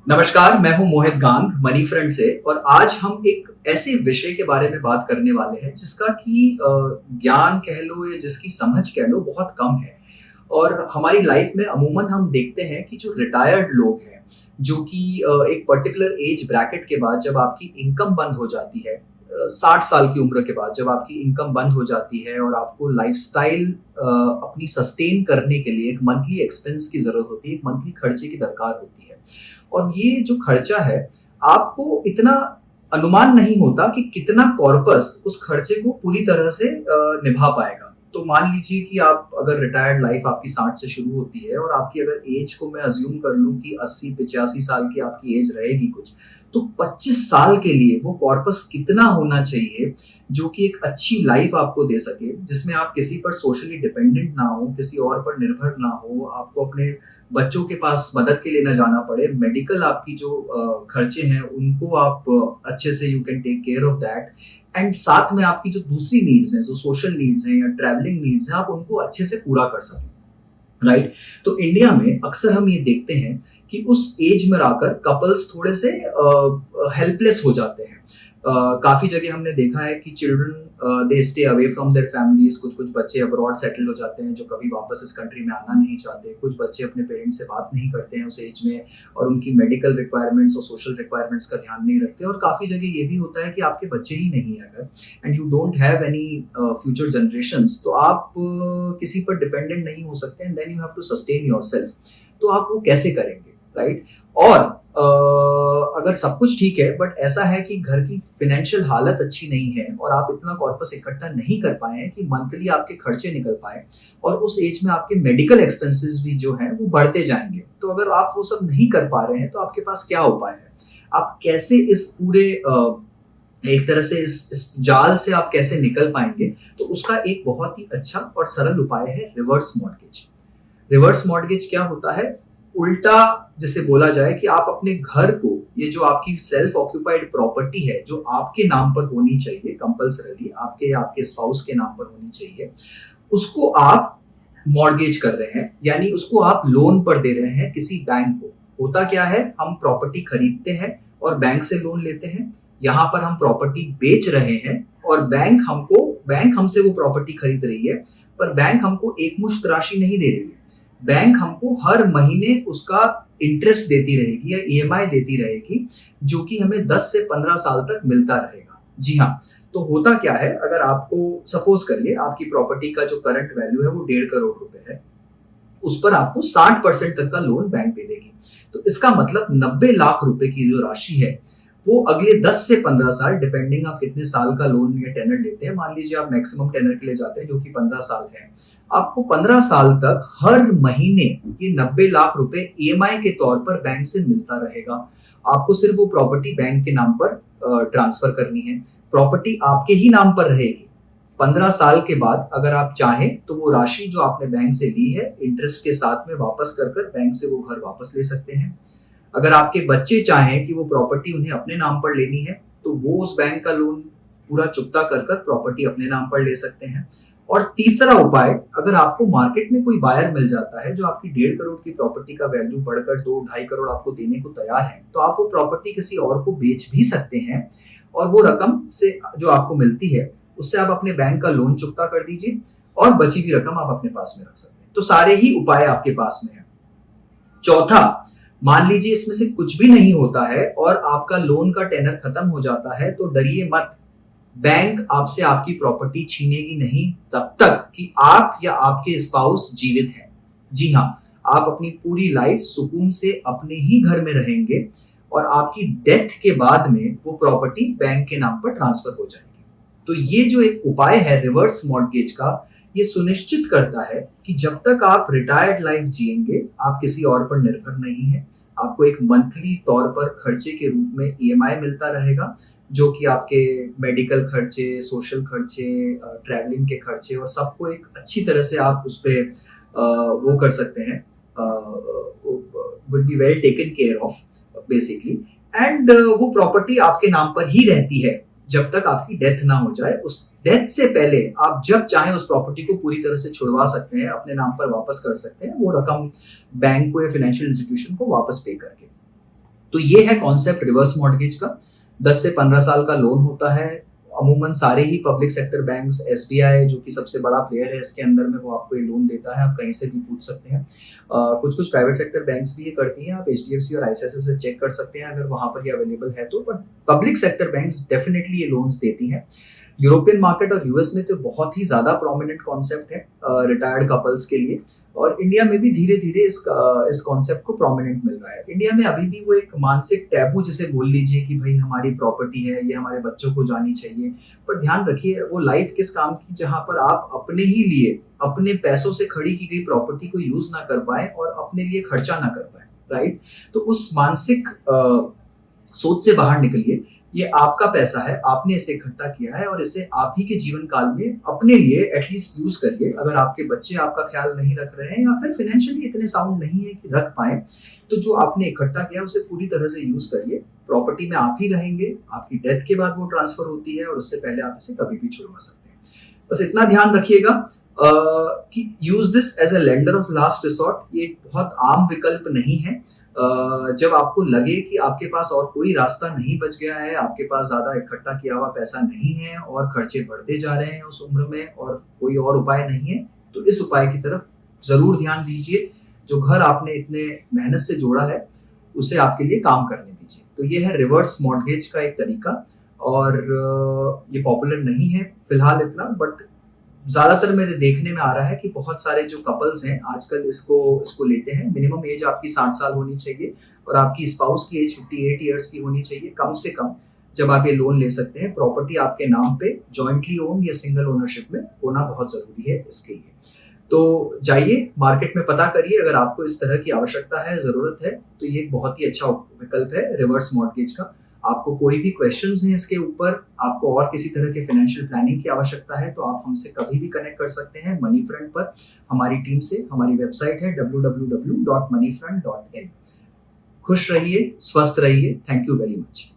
नमस्कार, मैं हूं मोहित गांग मनी फ्रंट से। और आज हम एक ऐसे विषय के बारे में बात करने वाले हैं जिसका कि ज्ञान कह लो या जिसकी समझ कह लो बहुत कम है। और हमारी लाइफ में अमूमन हम देखते हैं कि जो रिटायर्ड लोग हैं, जो कि एक पर्टिकुलर एज ब्रैकेट के बाद जब आपकी इनकम बंद हो जाती है, 60 साल की उम्र के बाद जब आपकी इनकम बंद हो जाती है और आपको लाइफस्टाइल अपनी सस्टेन करने के लिए एक मंथली एक्सपेंस की जरूरत होती है, एक मंथली खर्चे की दरकार होती है। और ये जो खर्चा है, आपको इतना अनुमान नहीं होता कि कितना कॉर्पस उस खर्चे को पूरी तरह से निभा पाएगा। तो मान लीजिए कि आप अगर रिटायर्ड लाइफ आपकी 60 से शुरू होती है और आपकी अगर एज को मैं अज्यूम कर लूं कि 80-85 साल की आपकी एज रहेगी कुछ, तो 25 साल के लिए वो कॉर्पस कितना होना चाहिए जो कि एक अच्छी लाइफ आपको दे सके, जिसमें आप किसी पर सोशली डिपेंडेंट ना हो, किसी और पर निर्भर ना हो, आपको अपने बच्चों के पास मदद के लिए ना जाना पड़े, मेडिकल आपकी जो खर्चे हैं उनको आप अच्छे से you can take care of that. And साथ में आपकी जो दूसरी नीड्स हैं, जो सोशल नीड्स हैं या ट्रैवलिंग नीड्स हैं, आप उनको अच्छे से पूरा कर सकें। राइट। तो इंडिया में अक्सर हम ये देखते हैं कि उस एज में आकर कपल्स थोड़े से हेल्पलेस हो जाते हैं। काफी जगह हमने देखा है कि children they stay away from their families. कुछ कुछ बच्चे अब्रॉड सेटल हो जाते हैं जो कभी वापस इस कंट्री में आना नहीं चाहते। कुछ बच्चे अपने पेरेंट्स से बात नहीं करते हैं उस एज में और उनकी मेडिकल रिक्वायरमेंट्स और सोशल रिक्वायरमेंट्स का ध्यान नहीं रखते। और काफी जगह ये भी होता है कि आपके बच्चे ही नहीं है अगर, and you don't have any future generations, तो आप किसी पर डिपेंडेंट नहीं हो सकते and then you have to sustain yourself. तो आप वो कैसे करेंगे? राइट। और अगर सब कुछ ठीक है बट ऐसा है कि घर की फाइनेंशियल हालत अच्छी नहीं है और आप इतना कॉर्पस इकट्ठा नहीं कर पाए हैं कि मंथली आपके खर्चे निकल पाए, और उस एज में आपके मेडिकल एक्सपेंसेस भी जो हैं वो बढ़ते जाएंगे, तो अगर आप वो सब नहीं कर पा रहे हैं तो आपके पास क्या उपाय है? आप कैसे इस पूरे एक तरह से इस जाल से आप कैसे निकल पाएंगे? तो उसका एक बहुत ही अच्छा और सरल उपाय है रिवर्स मॉर्गेज। रिवर्स मॉर्गेज क्या होता है? उल्टा जिसे बोला जाए कि आप अपने घर को, ये जो आपकी सेल्फ ऑक्यूपाइड प्रॉपर्टी है जो आपके नाम पर होनी चाहिए, कंपल्सरली आपके या आपके स्पाउस के नाम पर होनी चाहिए, उसको आप मॉर्गेज कर रहे हैं, यानी उसको आप लोन पर दे रहे हैं किसी बैंक को। होता क्या है, हम प्रॉपर्टी खरीदते हैं और बैंक से लोन लेते हैं। यहाँ पर हम प्रॉपर्टी बेच रहे हैं और बैंक हमसे वो प्रॉपर्टी खरीद रही है, पर बैंक हमको एक मुश्त राशि नहीं दे रही है। बैंक हमको हर महीने उसका इंटरेस्ट देती रहेगी या ईएमआई देती रहेगी, जो कि हमें 10 से 15 साल तक मिलता रहेगा। जी हाँ। तो होता क्या है, अगर आपको सपोज करिए आपकी प्रॉपर्टी का जो करंट वैल्यू है वो 1.5 करोड़ रुपए है, उस पर आपको 60% तक का लोन बैंक दे देगी। तो इसका मतलब 90 लाख रुपए की जो राशि है वो अगले 10 से 15 साल, डिपेंडिंग आप कितने साल का लोन या टेनर लेते हैं, मान लीजिए आप मैक्सिमम टेनर के लिए जाते हैं जो कि 15 साल है, आपको 15 साल तक हर महीने ये 90 लाख रुपए ईएमआई के तौर पर बैंक से मिलता रहेगा। आपको सिर्फ वो प्रॉपर्टी बैंक के नाम पर ट्रांसफर करनी है, प्रॉपर्टी आपके ही नाम पर रहेगी। 15 साल के बाद अगर आप चाहें तो वो राशि जो आपने बैंक से ली है इंटरेस्ट के साथ में वापस कर कर बैंक से वो घर वापस ले सकते हैं। अगर आपके बच्चे चाहें कि वो प्रॉपर्टी उन्हें अपने नाम पर लेनी है तो वो उस बैंक का लोन पूरा चुकता कर कर प्रॉपर्टी अपने नाम पर ले सकते हैं। और तीसरा उपाय, अगर आपको मार्केट में कोई बायर मिल जाता है जो आपकी 1.5 करोड़ की प्रॉपर्टी का वैल्यू बढ़कर 2-2.5 करोड़ आपको देने को तैयार है, तो आप वो प्रॉपर्टी किसी और को बेच भी सकते हैं और वो रकम से जो आपको मिलती है उससे आप अपने बैंक का लोन चुकता कर दीजिए और बची हुई रकम आप अपने पास में रख सकते हैं। तो सारे ही उपाय आपके पास में है। चौथा, मान लीजिए इसमें से कुछ भी नहीं होता है और आपका लोन का टेनर खत्म हो जाता है, तो डरिए मत, बैंक आपसे आपकी प्रॉपर्टी छीनेगी नहीं तब तक कि आप या आपके स्पाउस जीवित हैं। जी हाँ, आप अपनी पूरी लाइफ सुकून से अपने ही घर में रहेंगे और आपकी डेथ के बाद में वो प्रॉपर्टी बैंक के नाम पर ट्रांसफर हो जाएगी। तो ये जो एक उपाय है रिवर्स मॉर्गेज का, ये सुनिश्चित करता है कि जब तक आप रिटायर्ड लाइफ जिएंगे आप किसी और पर निर्भर नहीं है। आपको एक मंथली तौर पर खर्चे के रूप में ईएमआई मिलता रहेगा, जो कि आपके मेडिकल खर्चे, सोशल खर्चे, ट्रैवलिंग के खर्चे और सबको एक अच्छी तरह से आप उस पे वो कर सकते हैं, will be well taken care of basically. And वो प्रॉपर्टी आपके नाम पर ही रहती है जब तक आपकी डेथ ना हो जाए। उस डेथ से पहले आप जब चाहें उस प्रॉपर्टी को पूरी तरह से छुड़वा सकते हैं, अपने नाम पर वापस कर सकते हैं वो रकम बैंक को या फाइनेंशियल इंस्टीट्यूशन को वापस पे करके। तो ये है कॉन्सेप्ट रिवर्स मॉर्गेज का। 10 से 15 साल का लोन होता है। अमूमन सारे ही पब्लिक सेक्टर बैंक्स, एसबीआई जो कि सबसे बड़ा प्लेयर है इसके अंदर में, वो आपको ये लोन देता है। आप कहीं से भी पूछ सकते हैं। कुछ कुछ प्राइवेट सेक्टर बैंक्स भी ये करती हैं। आप एचडीएफसी और आईसीआईसीआई से चेक कर सकते हैं अगर वहां पर ये अवेलेबल है तो। But public sector banks definitely ये लोन्स देती हैं। यूरोपियन मार्केट और यूएस में तो बहुत ही ज्यादा प्रोमिनेंट कॉन्सेप्ट है रिटायर्ड कपल्स के लिए। और इंडिया में भी धीरे धीरे इस कॉन्सेप्ट को प्रोमिनेंट मिल रहा है। इंडिया में अभी भी वो एक मानसिक टैबू जिसे बोल लीजिए कि भाई हमारी प्रॉपर्टी है, ये हमारे बच्चों को जानी चाहिए। पर ध्यान रखिए, वो लाइफ किस काम की जहां पर आप अपने ही लिए अपने पैसों से खड़ी की गई प्रॉपर्टी को यूज ना कर पाए और अपने लिए खर्चा ना कर पाए, राइट। तो उस मानसिक सोच से बाहर निकलिए। ये आपका पैसा है, आपने इसे इकट्ठा किया है और इसे आप ही के जीवन काल में अपने लिए एटलीस्ट यूज करिए। अगर आपके बच्चे आपका ख्याल नहीं रख रहे हैं या फिर फाइनेंशियली इतने साउंड नहीं है कि रख पाए, तो जो आपने इकट्ठा किया उसे पूरी तरह से यूज करिए। प्रॉपर्टी में आप ही रहेंगे, आपकी डेथ के बाद वो ट्रांसफर होती है और उससे पहले आप इसे कभी भी छुड़वा सकते हैं। बस इतना ध्यान रखिएगा कि use this as a lender of last resort. ये एक बहुत आम विकल्प नहीं है। जब आपको लगे कि आपके पास और कोई रास्ता नहीं बच गया है, आपके पास ज्यादा इकट्ठा किया हुआ पैसा नहीं है और खर्चे बढ़ते जा रहे हैं उस उम्र में और कोई और उपाय नहीं है, तो इस उपाय की तरफ जरूर ध्यान दीजिए। जो घर आपने इतने मेहनत से जोड़ा है उसे आपके लिए काम करने दीजिए। तो ये है रिवर्स मॉर्गेज का एक तरीका। और ये पॉपुलर नहीं है फिलहाल इतना, बट ज्यादातर मेरे देखने में आ रहा है कि बहुत सारे जो कपल्स हैं आजकल इसको लेते हैं। मिनिमम एज आपकी 60 साल होनी चाहिए और आपकी स्पाउस की एज 58 ईयर्स की होनी चाहिए कम से कम, जब आप ये लोन ले सकते हैं। प्रॉपर्टी आपके नाम पे जॉइंटली ओन या सिंगल ओनरशिप में होना बहुत जरूरी है इसके लिए। तो जाइए मार्केट में पता करिए, अगर आपको इस तरह की आवश्यकता है, जरूरत है, तो ये एक बहुत ही अच्छा विकल्प है रिवर्स मॉर्गेज का। आपको कोई भी क्वेश्चंस हैं इसके ऊपर, आपको और किसी तरह के फाइनेंशियल प्लानिंग की आवश्यकता है, तो आप हमसे कभी भी कनेक्ट कर सकते हैं मनी फ्रंट पर हमारी टीम से। हमारी वेबसाइट है www.moneyfront.in। खुश रहिए, स्वस्थ रहिए। Thank you very much.